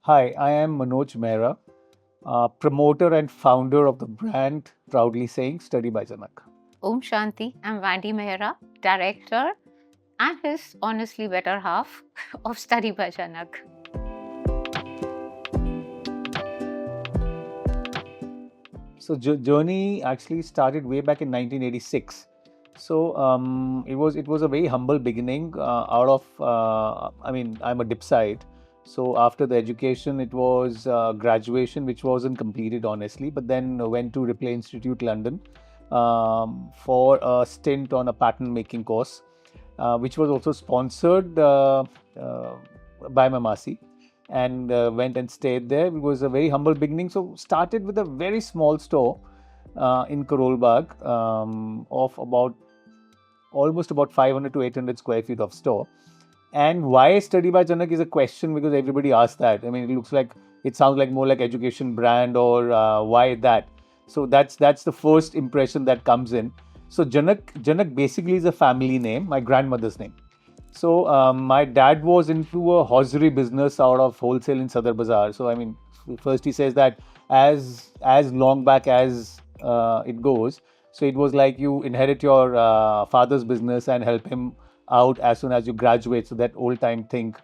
Hi, I am Manoj Mehra, promoter and founder of the brand, proudly saying Study by Janak. Om Shanti, I'm Vandy Mehra, director and his honestly better half of Study by Janak. So journey actually started way back in 1986. So it was a very humble beginning out of I'm a dip side. So after the education, it was graduation, which wasn't completed honestly, but then went to Ripley Institute London for a stint on a pattern making course, which was also sponsored by my Masi, and went and stayed there. It was a very humble beginning. So started with a very small store in Karol Bagh of almost about 500 to 800 square feet of store. And why Study by Janak is a question because everybody asks that. I mean, it sounds like more like education brand or why that. So that's the first impression that comes in. So Janak basically is a family name, my grandmother's name. So my dad was into a hosiery business out of wholesale in Sadar Bazaar. So I mean, first he says that as long back as it goes, so it was like you inherit your father's business and help him out as soon as you graduate. So that old time thing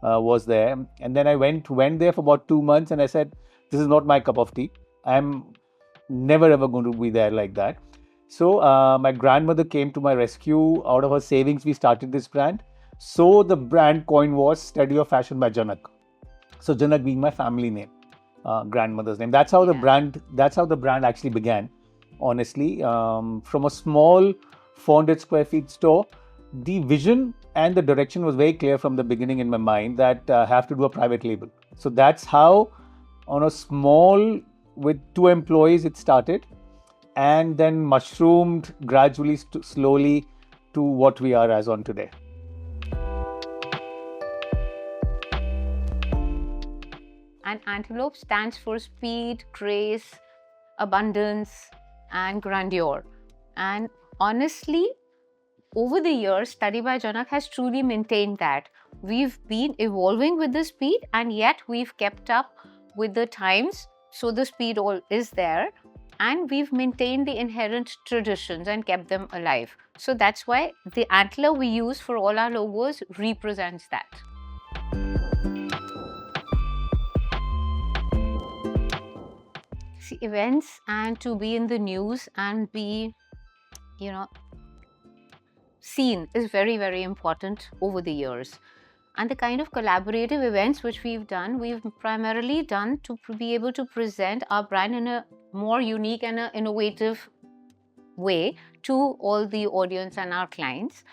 was there. And then I went there for about 2 months, and I said, this is not my cup of tea. I'm never ever going to be there like that. So my grandmother came to my rescue. Out of her savings, we started this brand. So the brand coin was Study of Fashion by Janak. So Janak being my family name, grandmother's name. That's how the Yeah. brand. That's how the brand actually began. Honestly, from a small 400 square feet store, the vision and the direction was very clear from the beginning in my mind that I have to do a private label. So that's how, on a small with 2 employees, it started, and then mushroomed gradually, slowly to what we are as on today. And antelope stands for speed, grace, abundance, and grandeur. And honestly, over the years, Study by Janak has truly maintained that. We've been evolving with the speed, and yet we've kept up with the times. So the speed all is there, and we've maintained the inherent traditions and kept them alive. So that's why the antler we use for all our logos represents that. See, events and to be in the news and be, you know, seen is very, very important over the years. And the kind of collaborative events which we've primarily done to be able to present our brand in a more unique and innovative way to all the audience and our clients.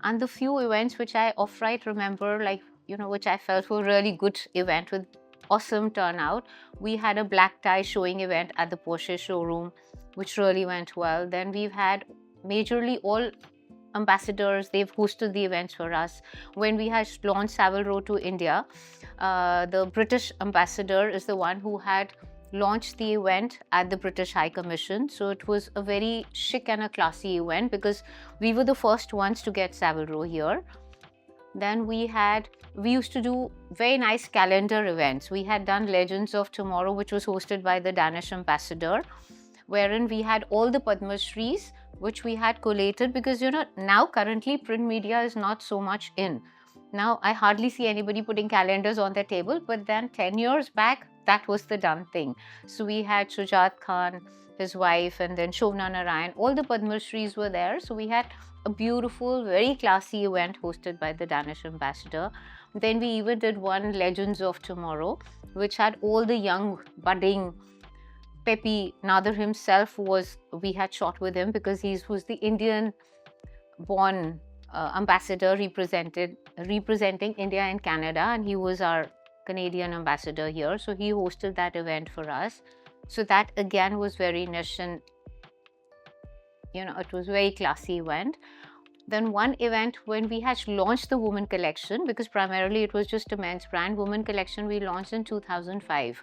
And the few events which I off-right remember, which I felt were really good event with awesome turnout. We had a black tie showing event at the Porsche showroom, which really went well. Then we've had majorly all ambassadors, they've hosted the events for us. When we had launched Savile Row to India, the British ambassador is the one who had launched the event at the British High Commission. So it was a very chic and a classy event because we were the first ones to get Savile Row here. Then we used to do very nice calendar events. We had done Legends of Tomorrow, which was hosted by the Danish ambassador, wherein we had all the Padma Shris, which we had collated because, now currently print media is not so much in. Now, I hardly see anybody putting calendars on their table, but then 10 years back, that was the done thing. So we had Shujat Khan, his wife, and then Shobna Narayan. All the Padma Shris were there. So we had a beautiful, very classy event hosted by the Danish ambassador. Then we even did one Legends of Tomorrow, which had all the young, budding, peppy. Nader himself we had shot with him because he was the Indian-born ambassador representing India and Canada, and he was our Canadian ambassador here. So he hosted that event for us. So that again was very niche and, it was a very classy event. Then one event when we had launched the women collection, because primarily it was just a men's brand, women collection we launched in 2005.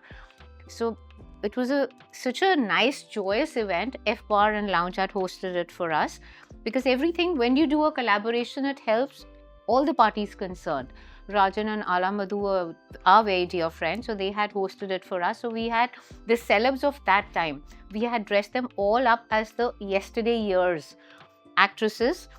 So it was such a nice, joyous event. F Bar and Lounge had hosted it for us because everything, when you do a collaboration, it helps all the parties concerned. Rajan and Ala Madhu are very dear friends, so they had hosted it for us. So we had the celebs of that time. We had dressed them all up as the yesterday years actresses,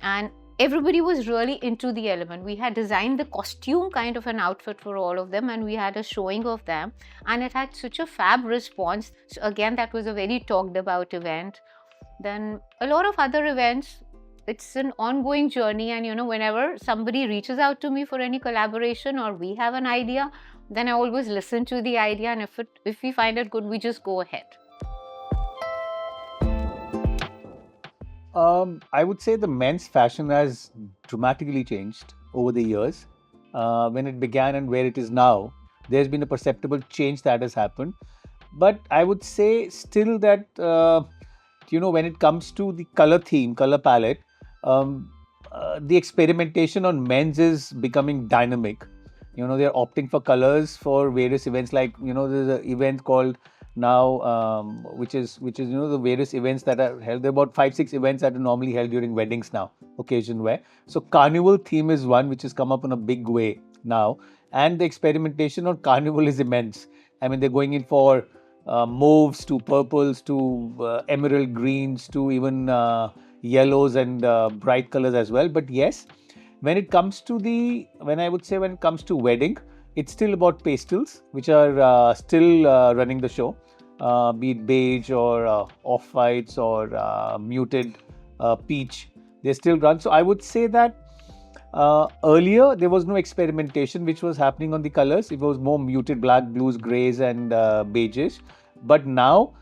and everybody was really into the element. We had designed the costume kind of an outfit for all of them, and we had a showing of them, and it had such a fab response. So again, that was a very talked about event. Then a lot of other events. It's an ongoing journey, and whenever somebody reaches out to me for any collaboration or we have an idea, then I always listen to the idea, and if we find it good, we just go ahead. I would say the men's fashion has dramatically changed over the years. When it began and where it is now, there's been a perceptible change that has happened. But I would say still that, when it comes to the color theme, color palette, the experimentation on men's is becoming dynamic. They're opting for colors for various events. Like, there's an event called now, which is the various events that are held. There are about 5-6 events that are normally held during weddings now, occasion wear. So carnival theme is one which has come up in a big way now, and the experimentation on carnival is immense. I mean, they're going in for mauves to purples to emerald greens to even yellows and bright colors as well. But yes, when it comes to wedding, it's still about pastels, which are still running the show, be it beige or off-whites or muted peach. They still run. So I would say that earlier there was no experimentation which was happening on the colors. It was more muted black, blues, greys, and beiges. But now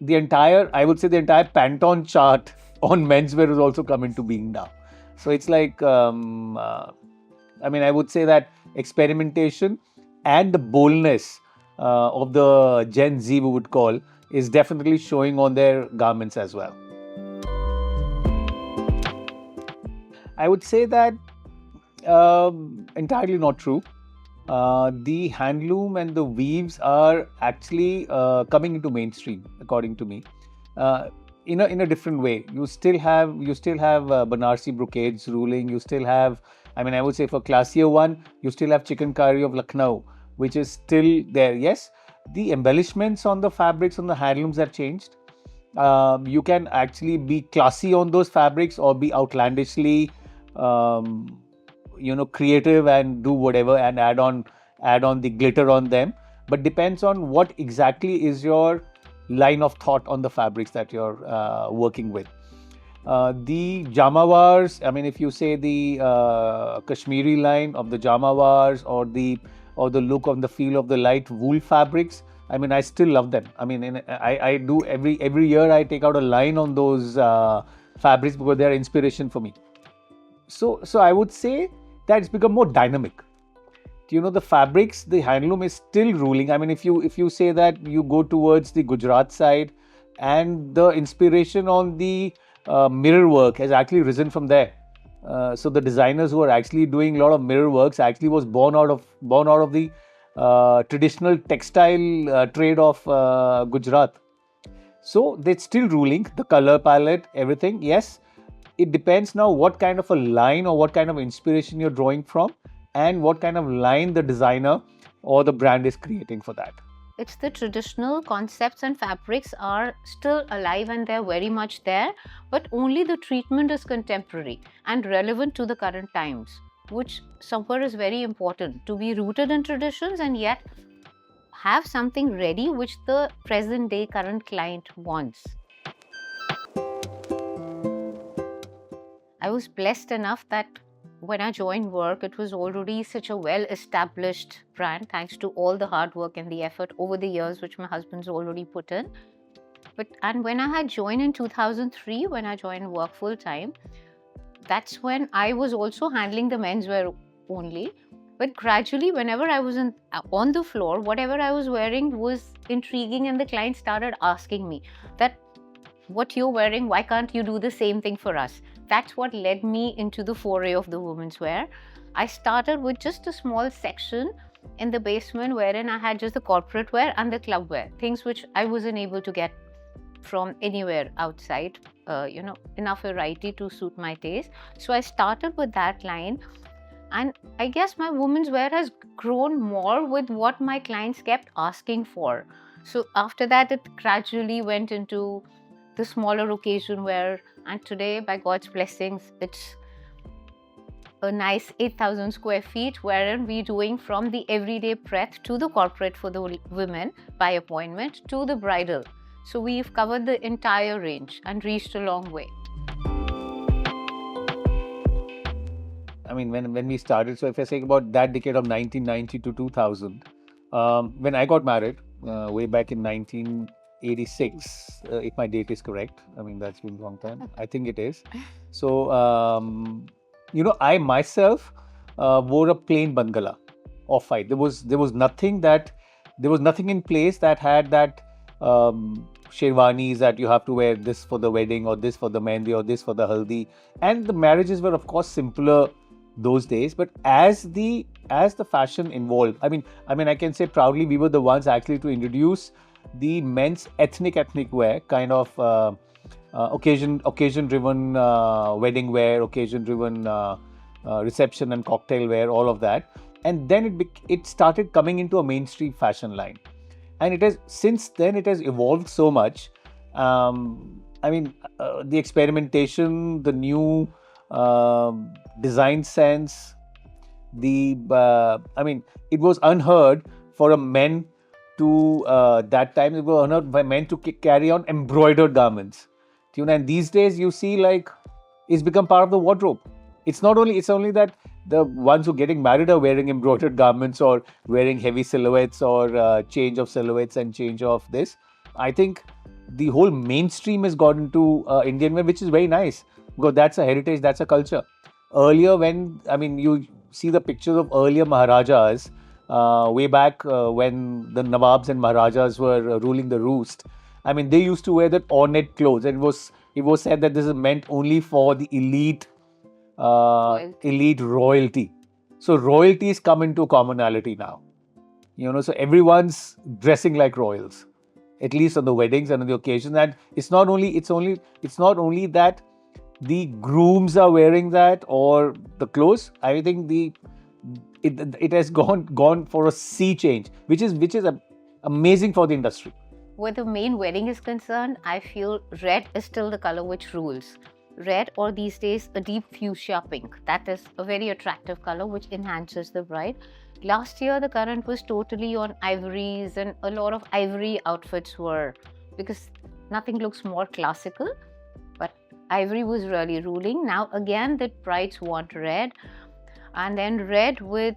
the entire Pantone chart on menswear has also come into being now. So it's like, I would say that experimentation and the boldness of the Gen Z, we would call, is definitely showing on their garments as well. I would say that entirely not true. The handloom and the weaves are actually coming into mainstream, according to me, in a different way. You still have Banarsi brocades ruling. You still have, I would say for classier one, you still have chikankari of Lucknow, which is still there. Yes, the embellishments on the fabrics on the handlooms have changed. You can actually be classy on those fabrics or be outlandishly creative and do whatever and add on the glitter on them, but depends on what exactly is your line of thought on the fabrics that you're working with. The jamawars, if you say the Kashmiri line of the jamawars or the look of the feel of the light wool fabrics, I still love them. I do every year I take out a line on those fabrics because they are inspiration for me. So I would say that it's become more dynamic. The fabrics, the handloom is still ruling. If you say that you go towards the Gujarat side, and the inspiration on the mirror work has actually risen from there. So the designers who are actually doing a lot of mirror works actually was born out of the traditional textile trade of Gujarat. So they're still ruling the color palette, everything. Yes, it depends now what kind of a line or what kind of inspiration you're drawing from, and what kind of line the designer or the brand is creating for that. It's the traditional concepts and fabrics are still alive and they're very much there, but only the treatment is contemporary and relevant to the current times, which somewhere is very important, to be rooted in traditions and yet have something ready which the present day current client wants. I was blessed enough that when I joined work, it was already such a well-established brand, thanks to all the hard work and the effort over the years which my husband's already put in. And when I had joined in 2003, when I joined work full-time, that's when I was also handling the menswear only. But gradually, whenever I was on the floor, whatever I was wearing was intriguing, and the client started asking me that, what you're wearing, why can't you do the same thing for us? That's what led me into the foray of the women's wear. I started with just a small section in the basement wherein I had just the corporate wear and the club wear, things which I wasn't able to get from anywhere outside, enough variety to suit my taste. So I started with that line. And I guess my women's wear has grown more with what my clients kept asking for. So after that, it gradually went into the smaller occasion wear. And today, by God's blessings, it's a nice 8,000 square feet, wherein we're doing from the everyday preth to the corporate for the women by appointment to the bridal. So we've covered the entire range and reached a long way. I mean, when we started, so if I say about that decade of 1990 to 2000, when I got married, way back in 1986, if my date is correct. I mean, that's been a long time. I think it is. So, I myself wore a plain bangala off-white. There was nothing in place that had that sherwanis that you have to wear this for the wedding or this for the mehndi or this for the haldi. And the marriages were of course simpler those days, but as the fashion evolved, I can say proudly we were the ones actually to introduce the men's ethnic wear kind of occasion driven wedding wear, occasion driven reception and cocktail wear, all of that. And then it started coming into a mainstream fashion line, and it has since then it has evolved so much. The experimentation, the new design sense, it was unheard for a men to that time it was unheard by men to carry on embroidered garments. And these days you see, like, it's become part of the wardrobe. It's only that the ones who are getting married are wearing embroidered garments or wearing heavy silhouettes or change of silhouettes and change of this. I think the whole mainstream has got into Indian wear, which is very nice because that's a heritage, that's a culture. Earlier, you see the pictures of earlier Maharajas way back when the Nawabs and Maharajas were ruling the roost. They used to wear that ornate clothes, and it was said that this is meant only for the elite royalty. So royalties come into commonality now. So everyone's dressing like royals, at least on the weddings and on the occasion. And it's not only that the grooms are wearing that or the clothes. I think it has gone for a sea change, which is amazing for the industry. Where the main wedding is concerned, I feel red is still the color which rules. Red, or these days a deep fuchsia pink. That is a very attractive color which enhances the bride. Last year the current was totally on ivories, and a lot of ivory outfits were, because nothing looks more classical, but ivory was really ruling. Now again the brides want red, and then red with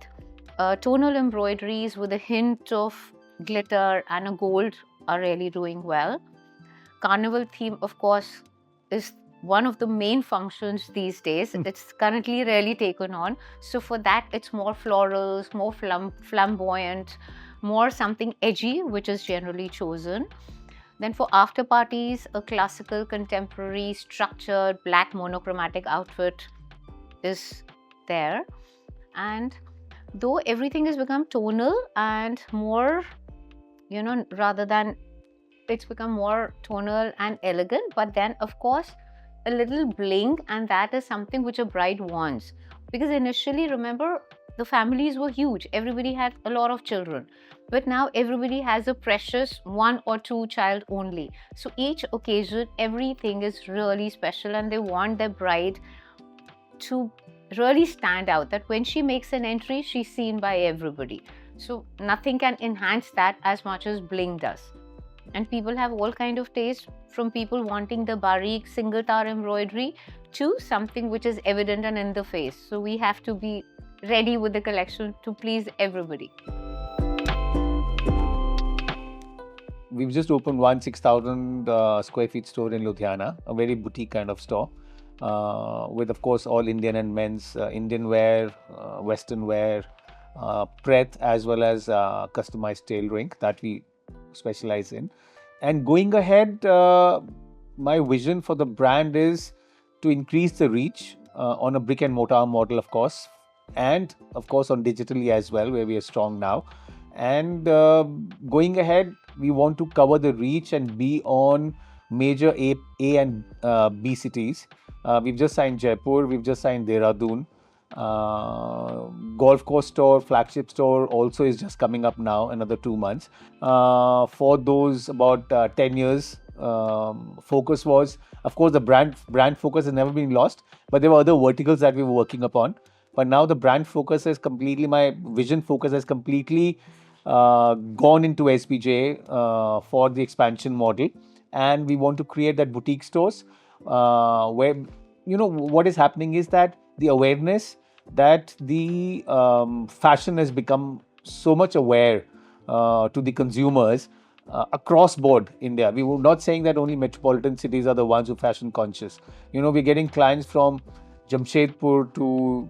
tonal embroideries with a hint of glitter and a gold are really doing well. Carnival theme, of course, is one of the main functions these days. It's currently really taken on. So for that, it's more florals, more flamboyant, more something edgy, which is generally chosen. Then for after parties, a classical, contemporary, structured, black monochromatic outfit is there. And though everything has become tonal and more, rather than it's become more tonal and elegant, but then of course a little bling, and that is something which a bride wants. Because initially, remember, the families were huge, everybody had a lot of children, but now everybody has a precious one or two child only. So each occasion, everything is really special, and they want their bride to really stand out, that when she makes an entry, she's seen by everybody. So nothing can enhance that as much as bling does. And people have all kind of taste, from people wanting the barik single tar embroidery to something which is evident and in the face. So we have to be ready with the collection to please everybody. We've just opened one 6,000 square feet store in Ludhiana, a very boutique kind of store, with of course all Indian and men's Indian wear, Western wear, preth, as well as customized tailoring that we specialize in. And going ahead, my vision for the brand is to increase the reach on a brick-and-mortar model, of course, and of course on digitally as well, where we are strong now. And going ahead, we want to cover the reach and be on major A and B cities. We've just signed Jaipur, we've just signed Dehradun, Golf course store, flagship store also is just coming up now, another 2 months. For those about 10 years, focus was, of course, the brand focus has never been lost, but there were other verticals that we were working upon. But now the brand focus is completely, my vision focus has completely gone into SBJ for the expansion model, and we want to create that boutique stores where, what is happening is that the awareness that the fashion has become so much aware to the consumers across board India. We were not saying that only metropolitan cities are the ones who are fashion conscious. We're getting clients from Jamshedpur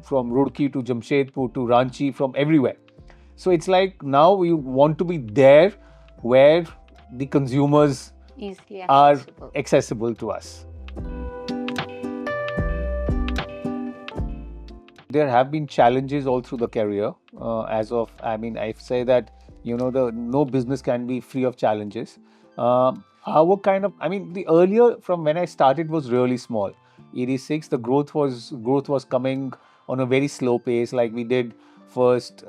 from Roorkee to Jamshedpur to Ranchi, from everywhere. So it's like now we want to be there where the consumers Easily are accessible. accessible to us. There have been challenges all through the career. I say that, no business can be free of challenges. The earlier from when I started was really small. 86, the growth was coming on a very slow pace. Like we did first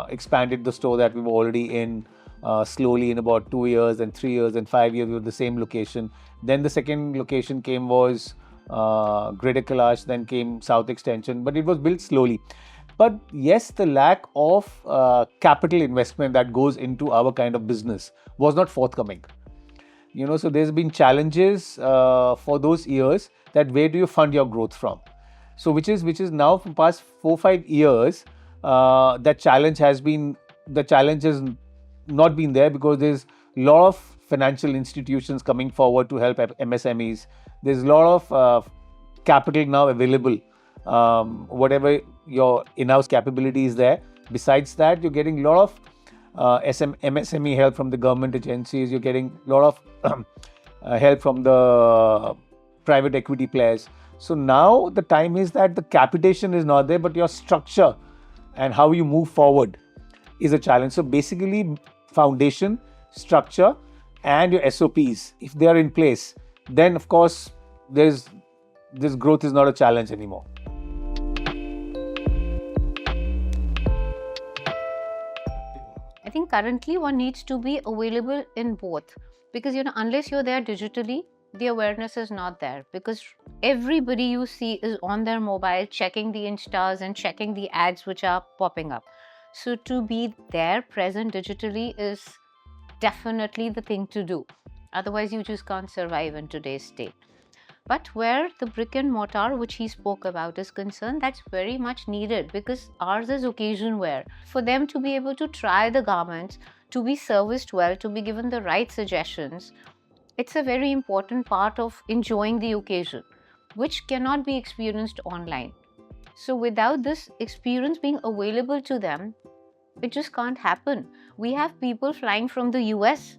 expanded the store that we were already in slowly in about 2 years and 3 years and 5 years with the same location. Then the second location came was Greater Kailash, then came South Extension, but it was built slowly. But yes, the lack of capital investment that goes into our kind of business was not forthcoming. So there's been challenges for those years, that where do you fund your growth from? So which is now from past 4-5 years, the challenge has not been there, because there's a lot of financial institutions coming forward to help MSMEs. There's a lot of capital now available. Whatever your in-house capability is there. Besides that, you're getting a lot of MSME help from the government agencies. You're getting a lot of help from the private equity players. So now the time is that the capitation is not there, but your structure and how you move forward is a challenge. So basically, foundation, structure, and your SOPs, if they are in place, then of course this growth is not a challenge anymore. I think currently one needs to be available in both, because unless you're there digitally, the awareness is not there, because everybody you see is on their mobile checking the instas and checking the ads which are popping up. So to be there present digitally is definitely the thing to do. Otherwise you just can't survive in today's state. But where the brick and mortar which he spoke about is concerned, that's very much needed, because ours is occasion wear. For them to be able to try the garments, to be serviced well, to be given the right suggestions, it's a very important part of enjoying the occasion, which cannot be experienced online. So without this experience being available to them, it just can't happen. We have people flying from the US.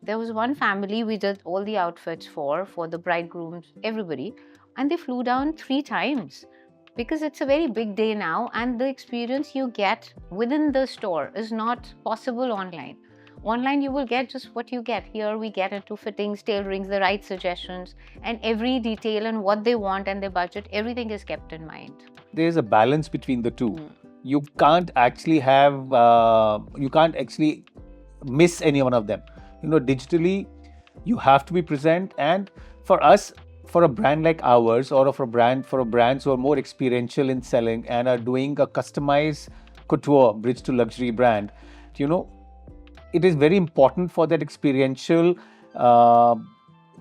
There was one family we did all the outfits for the bridegrooms, everybody, and they flew down 3 times, because it's a very big day now, and the experience you get within the store is not possible online. Online you will get just what you get. Here we get into fittings, tailorings, the right suggestions, and every detail and what they want and their budget, everything is kept in mind. There's a balance between the two. You can't actually miss any one of them. Digitally, you have to be present. And for us, for a brand like ours, or for brands who are more experiential in selling and are doing a customized couture, bridge to luxury brand, it is very important for that experiential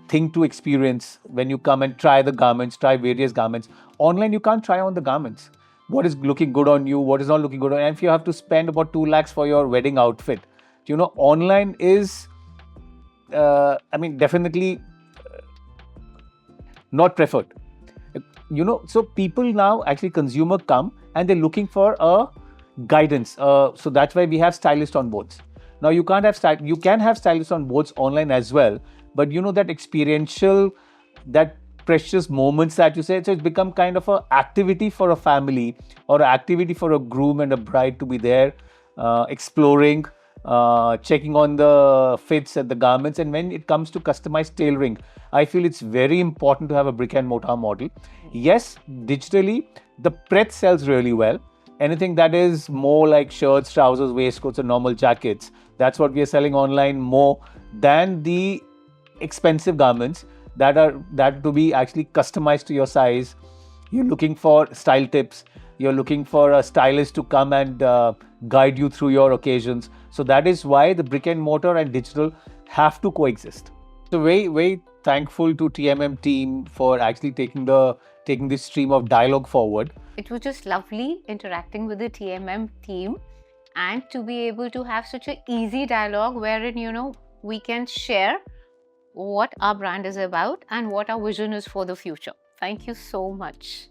thing to experience when you come and try the garments, try various garments. Online, you can't try on the garments. What is looking good on you, what is not looking good on you. And if you have to spend about 2 lakhs for your wedding outfit, online is, definitely not preferred. So people now, actually consumer come and they're looking for a guidance. So that's why we have stylists on boards. Now you can have stylists on boards online as well, but that experiential, that precious moments that you say, so it's become kind of an activity for a family or an activity for a groom and a bride to be there, exploring, checking on the fits at the garments. And when it comes to customized tailoring, I feel it's very important to have a brick and mortar model. Yes, digitally, the Pret sells really well. Anything that is more like shirts, trousers, waistcoats, and normal jackets, that's what we are selling online more than the expensive garments that to be actually customized to your size. You're looking for style tips, you're looking for a stylist to come and guide you through your occasions. So that is why the brick and mortar and digital have to coexist. So very thankful to TMM team for actually taking this stream of dialogue forward. It was just lovely interacting with the TMM team, and to be able to have such an easy dialogue wherein, we can share what our brand is about and what our vision is for the future. Thank you so much.